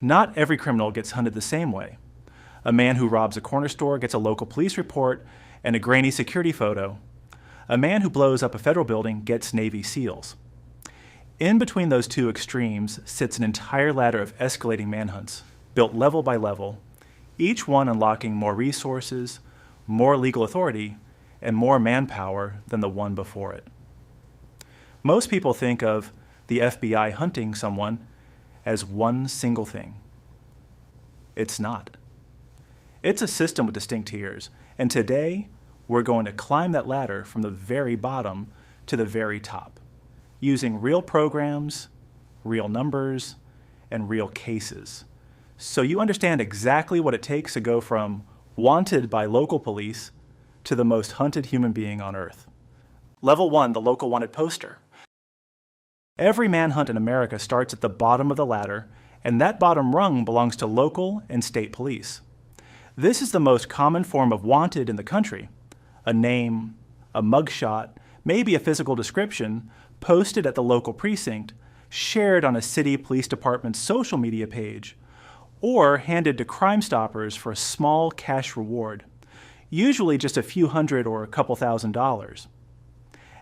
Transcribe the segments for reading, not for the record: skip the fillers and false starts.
Not every criminal gets hunted the same way. A man who robs a corner store gets a local police report and a grainy security photo. A man who blows up a federal building gets Navy SEALs. In between those two extremes sits an entire ladder of escalating manhunts, built level by level, each one unlocking more resources, more legal authority, and more manpower than the one before it. Most people think of the FBI hunting someone as one single thing. It's not. It's a system with distinct tiers, and today we're going to climb that ladder from the very bottom to the very top, using real programs, real numbers, and real cases, so you understand exactly what it takes to go from wanted by local police to the most hunted human being on Earth. Level 1, the local wanted poster. Every manhunt in America starts at the bottom of the ladder, and that bottom rung belongs to local and state police. This is the most common form of wanted in the country. A name, a mugshot, maybe a physical description posted at the local precinct, shared on a city police department's social media page, or handed to Crime Stoppers for a small cash reward, usually just a few hundred or a couple $1,000s.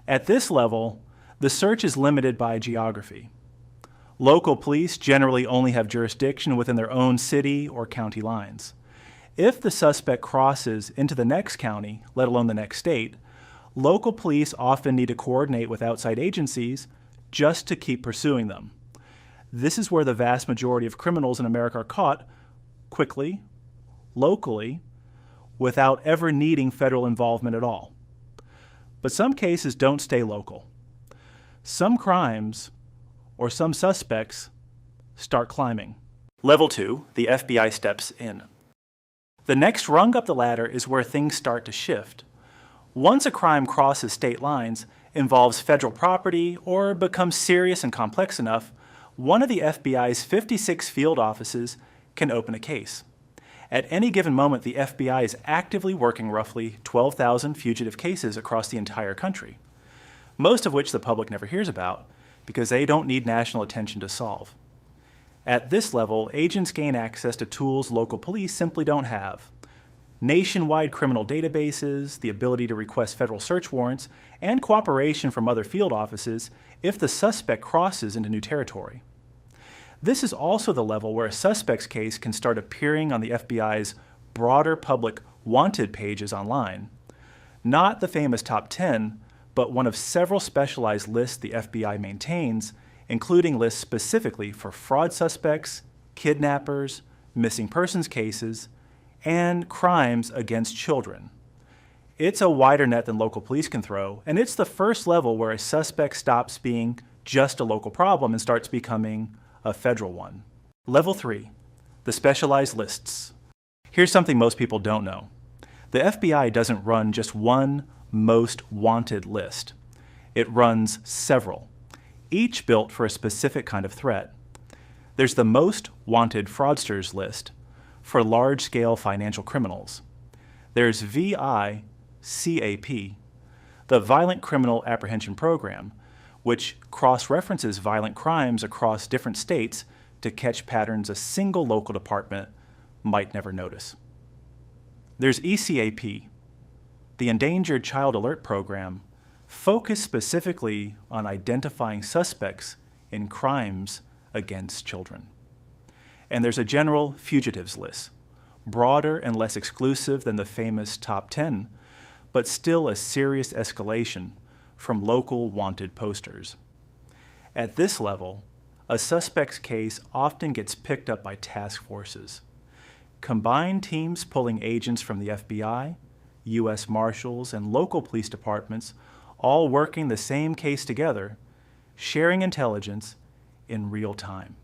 At this level, the search is limited by geography. Local police generally only have jurisdiction within their own city or county lines. If the suspect crosses into the next county, let alone the next state, local police often need to coordinate with outside agencies just to keep pursuing them. This is where the vast majority of criminals in America are caught quickly, locally, without ever needing federal involvement at all. But some cases don't stay local. Some crimes, or some suspects, start climbing. Level 2, the FBI steps in. The next rung up the ladder is where things start to shift. Once a crime crosses state lines, involves federal property, or becomes serious and complex enough, one of the FBI's 56 field offices can open a case. At any given moment, the FBI is actively working roughly 12,000 fugitive cases across the entire country, most of which the public never hears about because they don't need national attention to solve. At this level, agents gain access to tools local police simply don't have. Nationwide criminal databases, the ability to request federal search warrants, and cooperation from other field offices if the suspect crosses into new territory. This is also the level where a suspect's case can start appearing on the FBI's broader public wanted pages online. Not the famous top 10, but one of several specialized lists the FBI maintains, including lists specifically for fraud suspects, kidnappers, missing persons cases, and crimes against children. It's a wider net than local police can throw, and it's the first level where a suspect stops being just a local problem and starts becoming a federal one. Level 3, the specialized lists. Here's something most people don't know. The FBI doesn't run just one most wanted list. It runs several, each built for a specific kind of threat. There's the most wanted fraudsters list for large-scale financial criminals. There's VICAP, the Violent Criminal Apprehension Program, which cross-references violent crimes across different states to catch patterns a single local department might never notice. There's ECAP, the Endangered Child Alert Program, focused specifically on identifying suspects in crimes against children. And there's a general fugitives list, broader and less exclusive than the famous top 10, but still a serious escalation from local wanted posters. At this level, a suspect's case often gets picked up by task forces. Combined teams pulling agents from the FBI, U.S. Marshals, and local police departments all working the same case together, sharing intelligence in real time.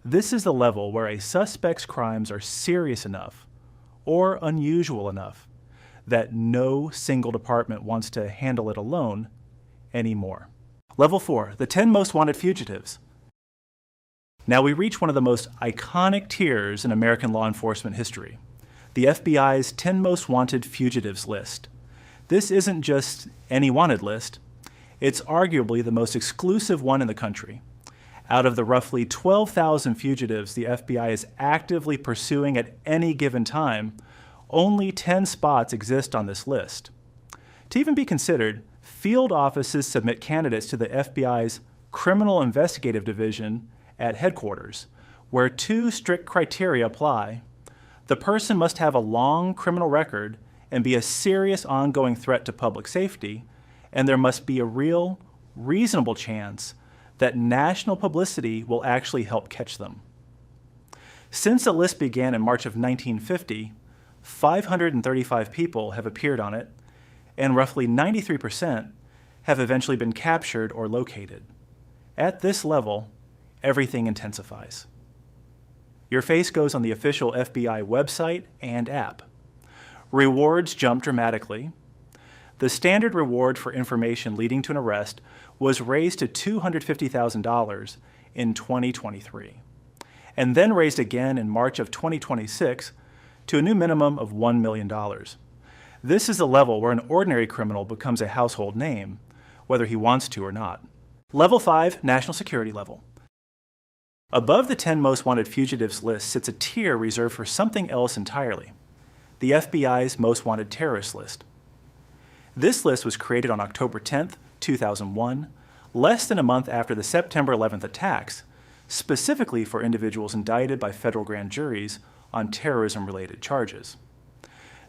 This is the level where a suspect's crimes are serious enough or unusual enough that no single department wants to handle it alone anymore. Level 4, the 10 most wanted fugitives. Now we reach one of the most iconic tiers in American law enforcement history, the FBI's 10 most wanted fugitives list. This isn't just any wanted list, it's arguably the most exclusive one in the country. Out of the roughly 12,000 fugitives the FBI is actively pursuing at any given time, only 10 spots exist on this list. To even be considered, field offices submit candidates to the FBI's Criminal Investigative Division at headquarters, where two strict criteria apply. The person must have a long criminal record and be a serious ongoing threat to public safety, and there must be a real, reasonable chance that national publicity will actually help catch them. Since the list began in March of 1950, 535 people have appeared on it, and roughly 93% have eventually been captured or located. At this level, everything intensifies. Your face goes on the official FBI website and app. Rewards jump dramatically. The standard reward for information leading to an arrest was raised to $250,000 in 2023, and then raised again in March of 2026 to a new minimum of $1 million. This is the level where an ordinary criminal becomes a household name, whether he wants to or not. Level 5, national security level. Above the 10 most wanted fugitives list sits a tier reserved for something else entirely, the FBI's most wanted terrorist list. This list was created on October 10, 2001, less than a month after the September 11th attacks, specifically for individuals indicted by federal grand juries on terrorism-related charges.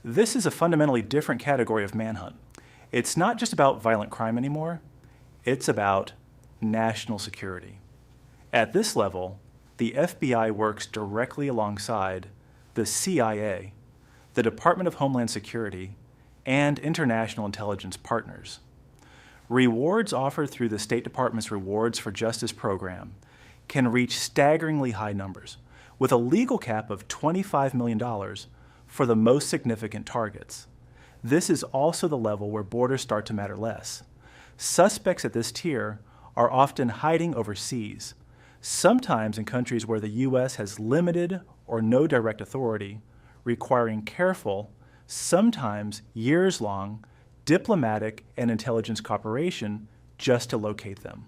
This is a fundamentally different category of manhunt. It's not just about violent crime anymore, it's about national security. At this level, the FBI works directly alongside the CIA, the Department of Homeland Security, and international intelligence partners. Rewards offered through the State Department's Rewards for Justice program can reach staggeringly high numbers, with a legal cap of $25 million for the most significant targets. This is also the level where borders start to matter less. Suspects at this tier are often hiding overseas, sometimes in countries where the U.S. has limited or no direct authority, requiring careful, sometimes years-long, diplomatic and intelligence cooperation just to locate them,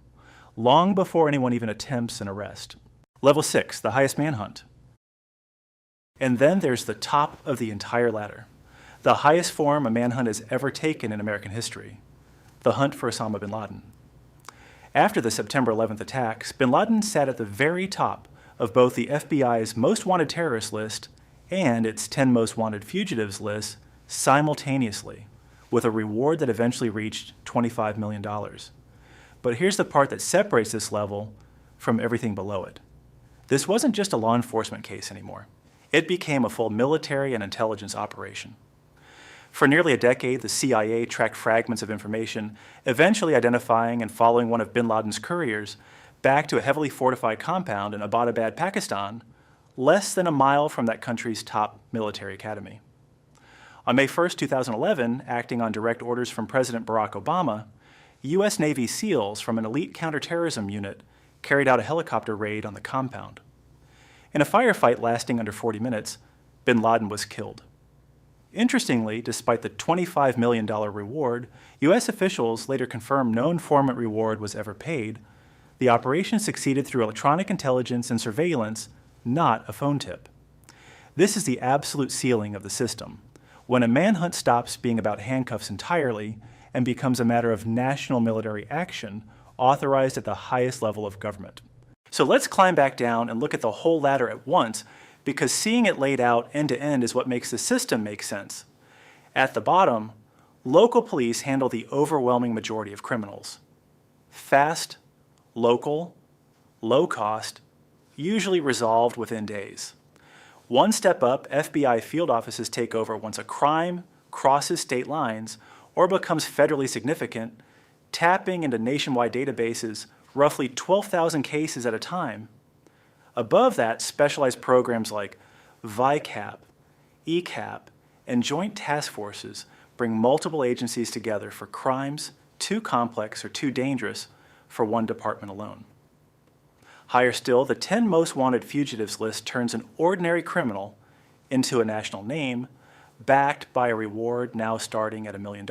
long before anyone even attempts an arrest. Level 6, the highest manhunt. And then there's the top of the entire ladder, the highest form a manhunt has ever taken in American history, the hunt for Osama bin Laden. After the September 11th attacks, bin Laden sat at the very top of both the FBI's most wanted terrorist list and its 10 most wanted fugitives list simultaneously, with a reward that eventually reached $25 million. But here's the part that separates this level from everything below it. This wasn't just a law enforcement case anymore. It became a full military and intelligence operation. For nearly a decade, the CIA tracked fragments of information, eventually identifying and following one of bin Laden's couriers back to a heavily fortified compound in Abbottabad, Pakistan, less than a mile from that country's top military academy. On May 1, 2011, acting on direct orders from President Barack Obama, U.S. Navy SEALs from an elite counterterrorism unit carried out a helicopter raid on the compound. In a firefight lasting under 40 minutes, bin Laden was killed. Interestingly, despite the $25 million reward, U.S. officials later confirmed no informant reward was ever paid. The operation succeeded through electronic intelligence and surveillance, not a phone tip. This is the absolute ceiling of the system, when a manhunt stops being about handcuffs entirely and becomes a matter of national military action authorized at the highest level of government. So let's climb back down and look at the whole ladder at once, because seeing it laid out end to end is what makes the system make sense. At the bottom, local police handle the overwhelming majority of criminals. Fast, local, low cost, usually resolved within days. One step up, FBI field offices take over once a crime crosses state lines or becomes federally significant, tapping into nationwide databases, roughly 12,000 cases at a time. Above that, specialized programs like VICAP, ECAP, and joint task forces bring multiple agencies together for crimes too complex or too dangerous for one department alone. Higher still, the 10 most wanted fugitives list turns an ordinary criminal into a national name, backed by a reward now starting at $1 million.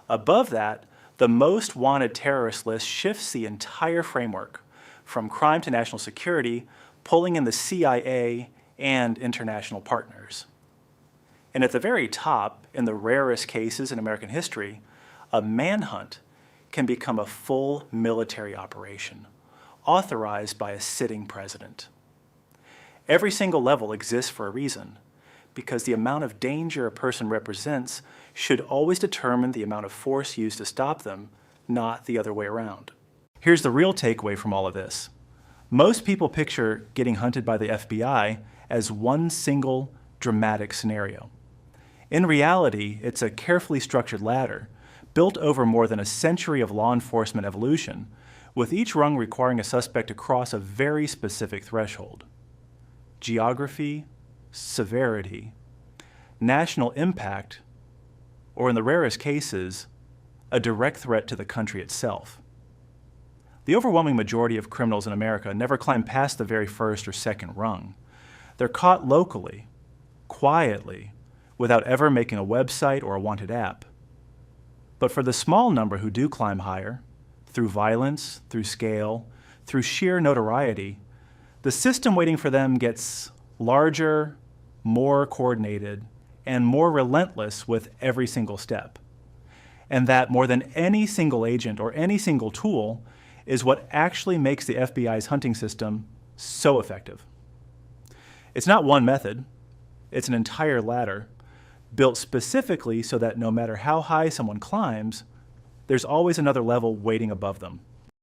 Above that, the most wanted terrorist list shifts the entire framework, from crime to national security, pulling in the CIA and international partners. And at the very top, in the rarest cases in American history, a manhunt can become a full military operation, authorized by a sitting president. Every single level exists for a reason, because the amount of danger a person represents should always determine the amount of force used to stop them, not the other way around. Here's the real takeaway from all of this. Most people picture getting hunted by the FBI as one single dramatic scenario. In reality, it's a carefully structured ladder built over more than a century of law enforcement evolution, with each rung requiring a suspect to cross a very specific threshold. Geography, severity, national impact, or in the rarest cases, a direct threat to the country itself. The overwhelming majority of criminals in America never climb past the very first or second rung. They're caught locally, quietly, without ever making a website or a wanted app. But for the small number who do climb higher, through violence, through scale, through sheer notoriety, the system waiting for them gets larger, more coordinated, and more relentless with every single step. And that more than any single agent or any single tool is what actually makes the FBI's hunting system so effective. It's not one method, it's an entire ladder built specifically so that no matter how high someone climbs, there's always another level waiting above them.